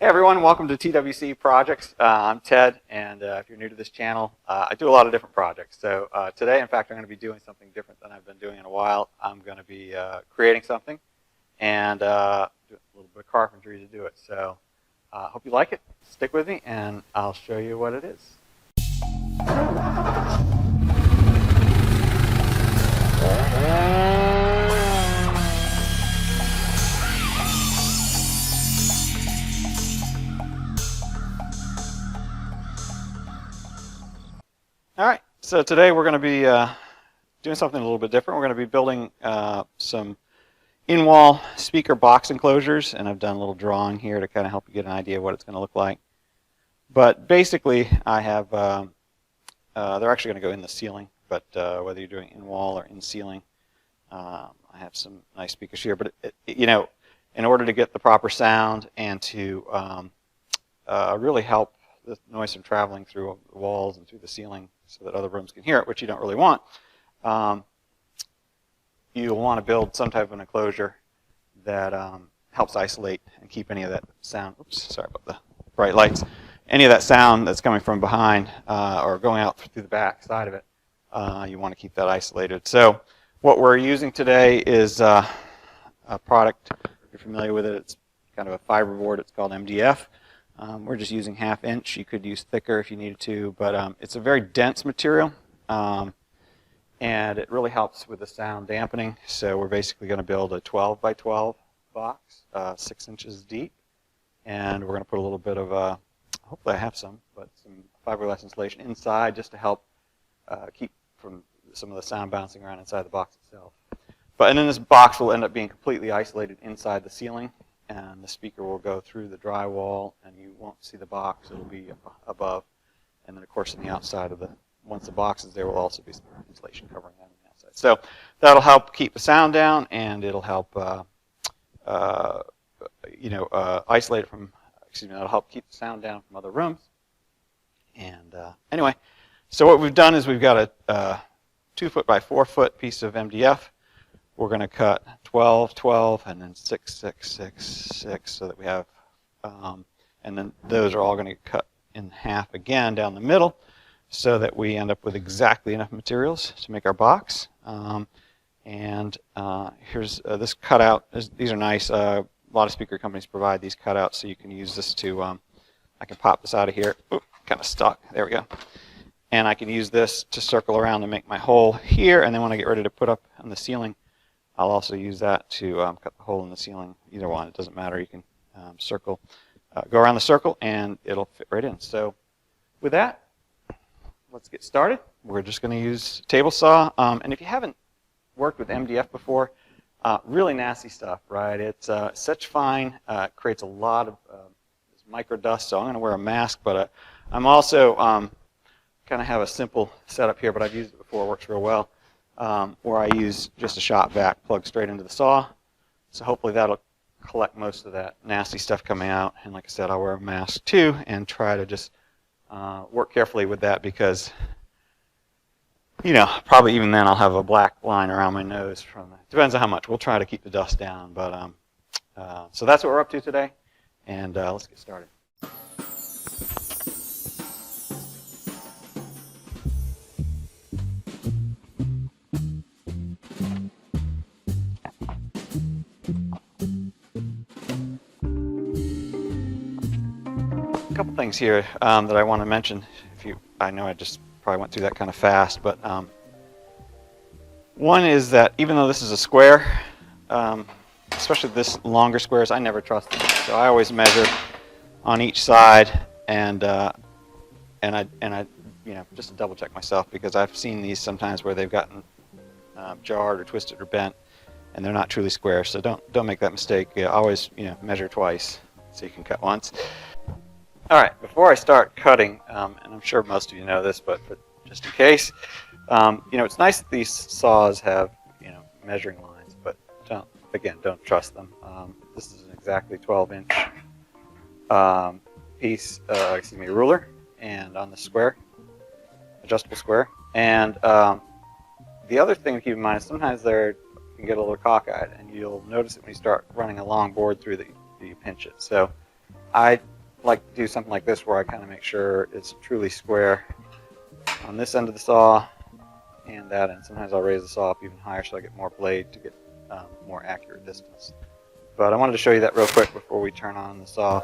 Hey everyone, welcome to TWC Projects. I'm Ted, and if you're new to this channel, I do a lot of different projects. So today, in fact, I'm going to be doing something different than I've been doing in a while. I'm going to be creating something and do a little bit of carpentry to do it. So I hope you like it. Stick with me, and I'll show you what it is. All right, so today we're going to be doing something a little bit different. We're going to be building some in-wall speaker box enclosures, and I've done a little drawing here to kind of help you get an idea of what it's going to look like. But basically, I have, they're actually going to go in the ceiling, but whether you're doing in-wall or in-ceiling, I have some nice speakers here. But, you know, in order to get the proper sound and to really help the noise from traveling through the walls and through the ceiling so that other rooms can hear it, which you don't really want, you'll want to build some type of an enclosure that helps isolate and keep any of that sound, oops, sorry about the bright lights, any of that sound that's coming from behind or going out through the back side of it, you want to keep that isolated. So what we're using today is a product, if you're familiar with it, it's kind of a fiber board, it's called MDF. We're just using 1/2 inch. You could use thicker if you needed to, but it's a very dense material, and it really helps with the sound dampening. So we're basically going to build a 12 by 12 box, 6 inches deep, and we're going to put a little bit of, hopefully I have some fiberglass insulation inside just to help keep from some of the sound bouncing around inside the box itself. And then this box will end up being completely isolated inside the ceiling, and the speaker will go through the drywall, and you won't see the box. It'll be above. And then, of course, on the outside of once the box is there, will also be some insulation covering that on the outside. So that'll help keep the sound down, and it'll help, isolate it from, that'll help keep the sound down from other rooms. And anyway, so what we've done is we've got a 2 foot by 4 foot piece of MDF. We're going to cut 12, 12, and then 6, 6, 6, 6, so that we have, and then those are all going to get cut in half again down the middle, so that we end up with exactly enough materials to make our box. Here's this cutout. These are nice. A lot of speaker companies provide these cutouts, so you can use this to, I can pop this out of here. Oop, kind of stuck. There we go. And I can use this to circle around to make my hole here, and then when I get ready to put up on the ceiling, I'll also use that to cut the hole in the ceiling. Either one, it doesn't matter. You can circle, go around the circle, and it'll fit right in. So with that, let's get started. We're just going to use table saw. And if you haven't worked with MDF before, really nasty stuff, right? It's such fine, creates a lot of micro dust. So I'm going to wear a mask, but I'm also kind of have a simple setup here, but I've used it before. It works real well. Where I use just a shop vac plug straight into the saw. So hopefully that'll collect most of that nasty stuff coming out. And like I said, I'll wear a mask too and try to just work carefully with that, because, you know, probably even then I'll have a black line around my nose from it. Depends on how much. We'll try to keep the dust down. But so that's what we're up to today. And let's get started. A couple things here that I want to mention. I know I just probably went through that kind of fast, but one is that even though this is a square, especially this longer squares, I never trust them. So I always measure on each side, and I just to double check myself, because I've seen these sometimes where they've gotten jarred or twisted or bent, and they're not truly square. So don't make that mistake. Always measure twice so you can cut once. All right, before I start cutting, and I'm sure most of you know this, but just in case, it's nice that these saws have, measuring lines, but don't trust them. This is an exactly 12-inch ruler, and on the square, adjustable square. And the other thing to keep in mind is sometimes you can get a little cockeyed, and you'll notice it when you start running a long board through that you pinch it. So I like to do something like this where I kind of make sure it's truly square on this end of the saw and that end. Sometimes I'll raise the saw up even higher so I get more blade to get more accurate distance. But I wanted to show you that real quick before we turn on the saw.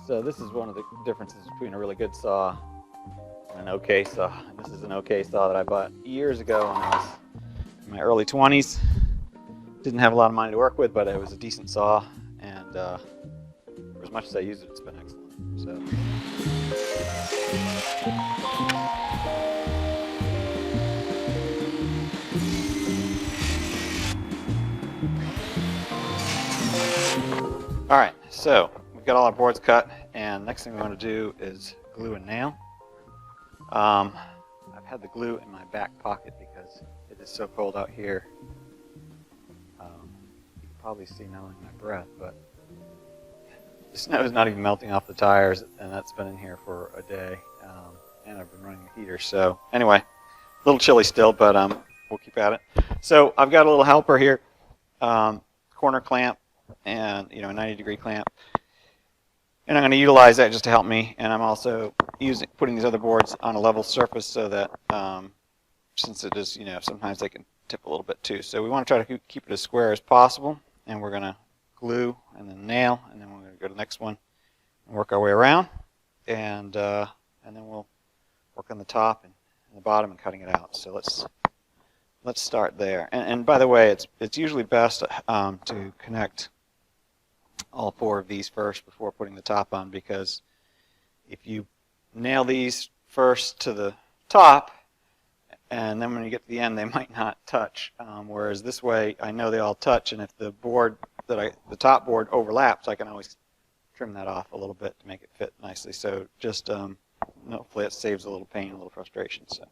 So this is one of the differences between a really good saw and an okay saw. This is an okay saw that I bought years ago when I was in my early 20s. Didn't have a lot of money to work with, but it was a decent saw, and for as much as I used it, it's been excellent. So. All right, so we've got all our boards cut, and next thing we want to do is glue and nail. I've had the glue in my back pocket because it is so cold out here. You can probably see now in my breath, but the snow is not even melting off the tires, and that's been in here for a day, and I've been running the heater. So anyway, a little chilly still, but we'll keep at it. So I've got a little helper here, corner clamp, and a 90-degree clamp, and I'm going to utilize that just to help me. And I'm also putting these other boards on a level surface so that since it is, sometimes they can tip a little bit too. So we want to try to keep it as square as possible, and we're going to glue and then nail, and then we're going to go to the next one and work our way around, and then we'll work on the top and the bottom and cutting it out. So let's start there. And by the way, it's usually best to connect all 4 of these first before putting the top on, because if you nail these first to the top and then when you get to the end they might not touch, whereas this way I know they all touch, and if the the top board overlaps, I can always trim that off a little bit to make it fit nicely. So just hopefully it saves a little pain, a little frustration. So.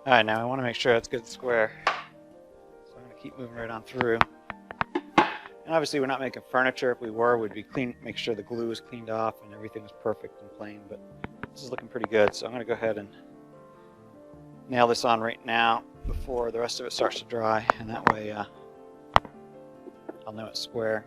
All right, now I want to make sure it's good square, so I'm going to keep moving right on through. And obviously we're not making furniture. If we were, we'd be clean, make sure the glue is cleaned off and everything is perfect and plain, but this is looking pretty good. So I'm going to go ahead and nail this on right now before the rest of it starts to dry, and that way I'll know it's square.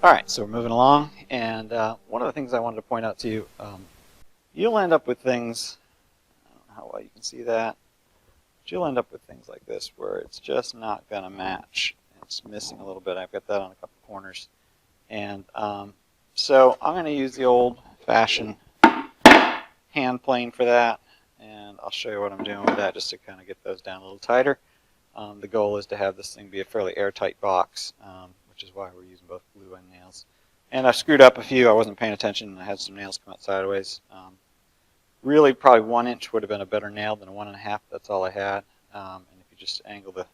All right, so we're moving along, And one of the things I wanted to point out to you, you'll end up with things, I don't know how well you can see that, but you'll end up with things like this where it's just not going to match. It's missing a little bit. I've got that on a couple corners. And so I'm going to use the old-fashioned hand plane for that, and I'll show you what I'm doing with that just to kind of get those down a little tighter. The goal is to have this thing be a fairly airtight box, which is why we're using both glue and nails. And I screwed up a few. I wasn't paying attention, and I had some nails come out sideways. Really, probably 1 inch would have been a better nail than a 1.5. That's all I had. And if you just angle the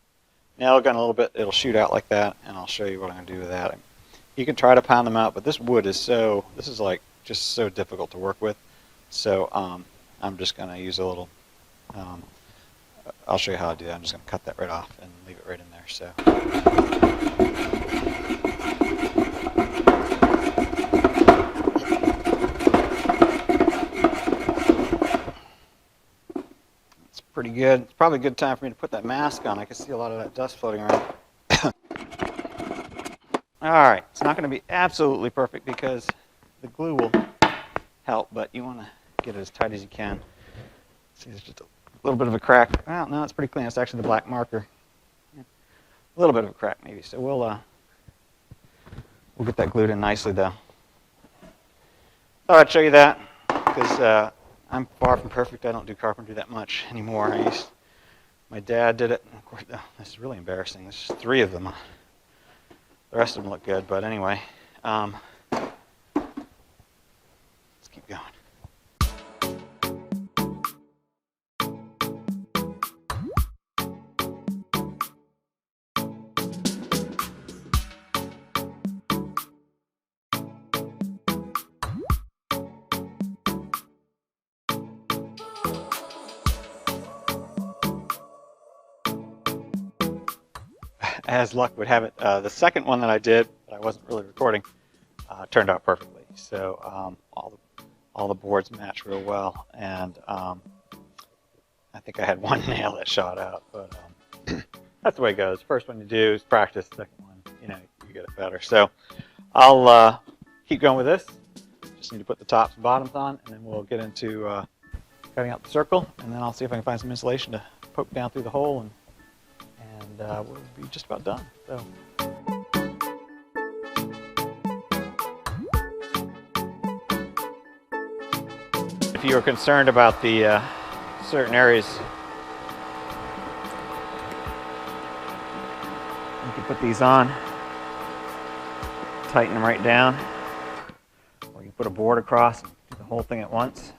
nail gun a little bit, it'll shoot out like that, and I'll show you what I'm going to do with that. You can try to pound them out, but this wood is this is like just so difficult to work with. So I'm just going to use a little, I'll show you how to do that. I'm just going to cut that right off and leave it right in there. So. It's pretty good. It's probably a good time for me to put that mask on. I can see a lot of that dust floating around. Alright, it's not going to be absolutely perfect because the glue will help, but you want to get it as tight as you can. See, there's just a little bit of a crack. Well, no, it's pretty clean. It's actually the black marker. A little bit of a crack maybe, so we'll get that glued in nicely though. Thought I'd show you that because I'm far from perfect. I don't do carpentry that much anymore. My dad did it. Of course, this is really embarrassing. There's 3 of them. The rest of them look good, but anyway, let's keep going. As luck would have it, the second one that I did, but I wasn't really recording, turned out perfectly. So all the boards match real well, and I think I had 1 nail that shot out, but that's the way it goes. First one you do is practice. Second one, you get it better. So I'll keep going with this. Just need to put the tops and bottoms on, and then we'll get into cutting out the circle, and then I'll see if I can find some insulation to poke down through the hole, and we'll be just about done. So. If you are concerned about the certain areas, you can put these on, tighten them right down, or you can put a board across and do the whole thing at once.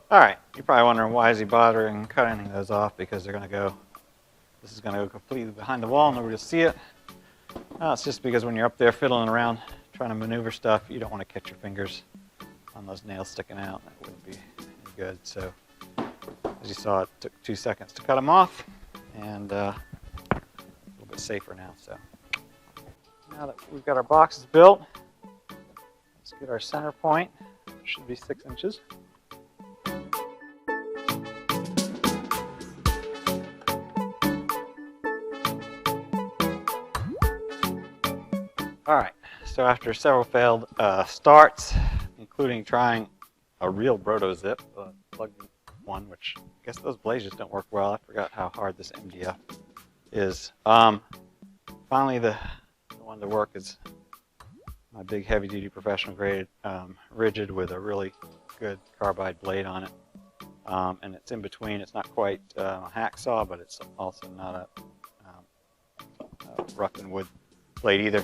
All right, you're probably wondering why is he bothering cutting those off, because they're going to go, this is going to go completely behind the wall, nobody will see it. It's just because when you're up there fiddling around trying to maneuver stuff, you don't want to catch your fingers on those nails sticking out. That wouldn't be any good. So as you saw, it took 2 seconds to cut them off, and a little bit safer now. So now that we've got our boxes built, let's get our center point. It should be 6 inches. All right, so after several failed starts, including trying a real Brodo zip, plugged one, which I guess those blades just don't work well. I forgot how hard this MDF is. Finally, the one to work is my big heavy-duty professional grade rigid with a really good carbide blade on it. And it's in between. It's not quite a hacksaw, but it's also not a rough and wood blade either.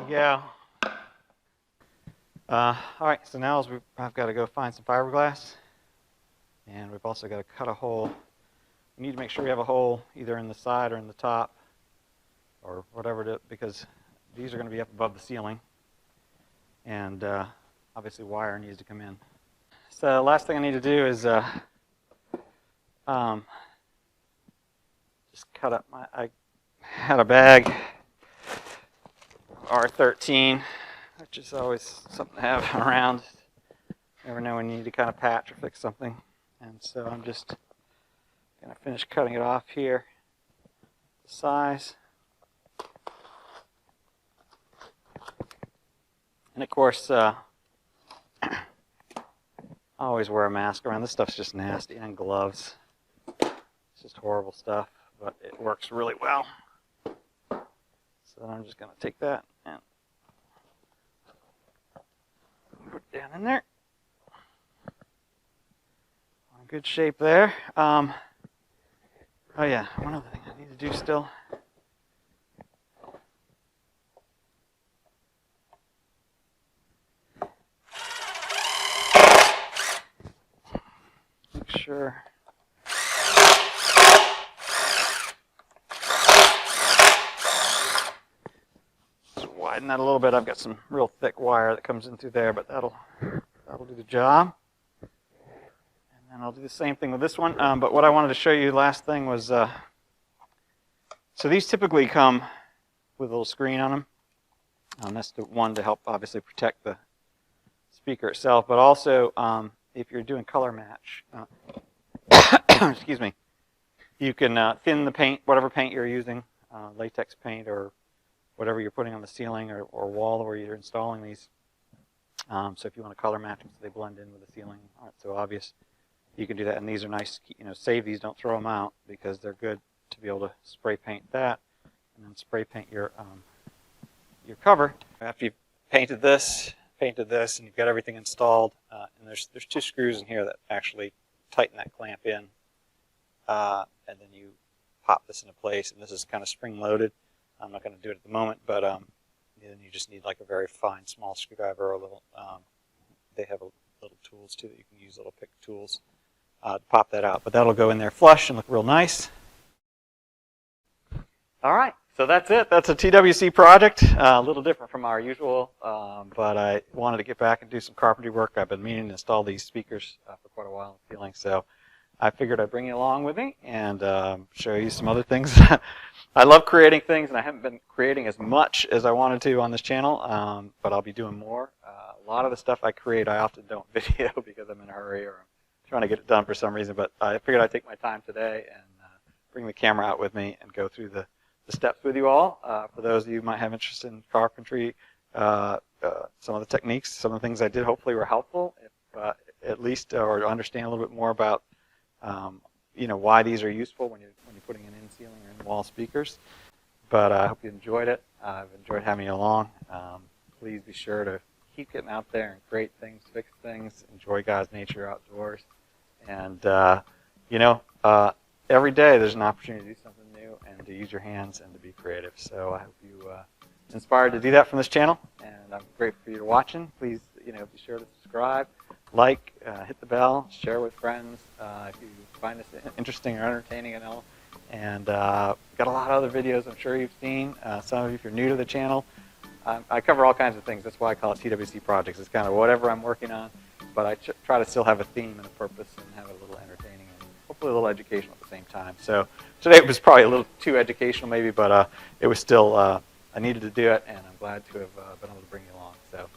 go. All right, so now I've got to go find some fiberglass, and we've also got to cut a hole. We need to make sure we have a hole either in the side or in the top, or whatever it is, because these are going to be up above the ceiling, and obviously wire needs to come in. So the last thing I need to do is just cut up I had a bag, R13, which is always something to have around. Never know when you need to kind of patch or fix something. And so I'm just going to finish cutting it off here, the size. And of course, I always wear a mask around. This stuff's just nasty, and gloves. It's just horrible stuff, but it works really well. So I'm just going to take that and put it down in there. In good shape there. Oh yeah, one other thing I need to do still. Make sure. Just widen that a little bit. I've got some real thick wire that comes in through there, but that'll do the job. And I'll do the same thing with this one. But what I wanted to show you last thing was, so these typically come with a little screen on them. That's the one to help obviously protect the speaker itself, but also if you're doing color match, excuse me, you can thin the paint, whatever paint you're using, latex paint or whatever you're putting on the ceiling or wall where you're installing these. So if you want to color match them so they blend in with the ceiling, aren't so obvious, you can do that. And these are nice, save these, don't throw them out, because they're good to be able to spray paint that and then spray paint your cover. After you've painted this, and you've got everything installed, and there's 2 screws in here that actually tighten that clamp in, and then you pop this into place, and this is kind of spring-loaded. I'm not going to do it at the moment, but then you just need like a very fine, small screwdriver or a little, they have little tools too that you can use, little pick tools, to pop that out. But that'll go in there flush and look real nice. All right. So that's it. That's a TWC project, a little different from our usual, but I wanted to get back and do some carpentry work. I've been meaning to install these speakers for quite a while, feeling, so I figured I'd bring you along with me and show you some other things. I love creating things, and I haven't been creating as much as I wanted to on this channel, but I'll be doing more. A lot of the stuff I create, I often don't video because I'm in a hurry or I'm trying to get it done for some reason, but I figured I'd take my time today and bring the camera out with me and go through the steps with you all. For those of you who might have interest in carpentry, some of the techniques, some of the things I did hopefully were helpful, if, at least, or understand a little bit more about why these are useful when you're putting in ceiling or in wall speakers. But I hope you enjoyed it. I've enjoyed having you along. Please be sure to keep getting out there and create things, fix things, enjoy God's nature outdoors, and every day there's an opportunity to do something new and to use your hands and to be creative. So I hope you inspired to do that from this channel, and I'm grateful for you watching. Please, be sure to subscribe, like, hit the bell, share with friends if you find this interesting or entertaining and all. And got a lot of other videos I'm sure you've seen. Some of you, if you're new to the channel, I cover all kinds of things. That's why I call it TWC Projects. It's kind of whatever I'm working on, but I try to still have a theme and a purpose and have it a little entertaining and hopefully a little educational at the same time. So today it was probably a little too educational maybe, but it was still, I needed to do it, and I'm glad to have been able to bring you along. So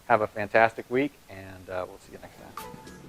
have a fantastic week, and we'll see you next time.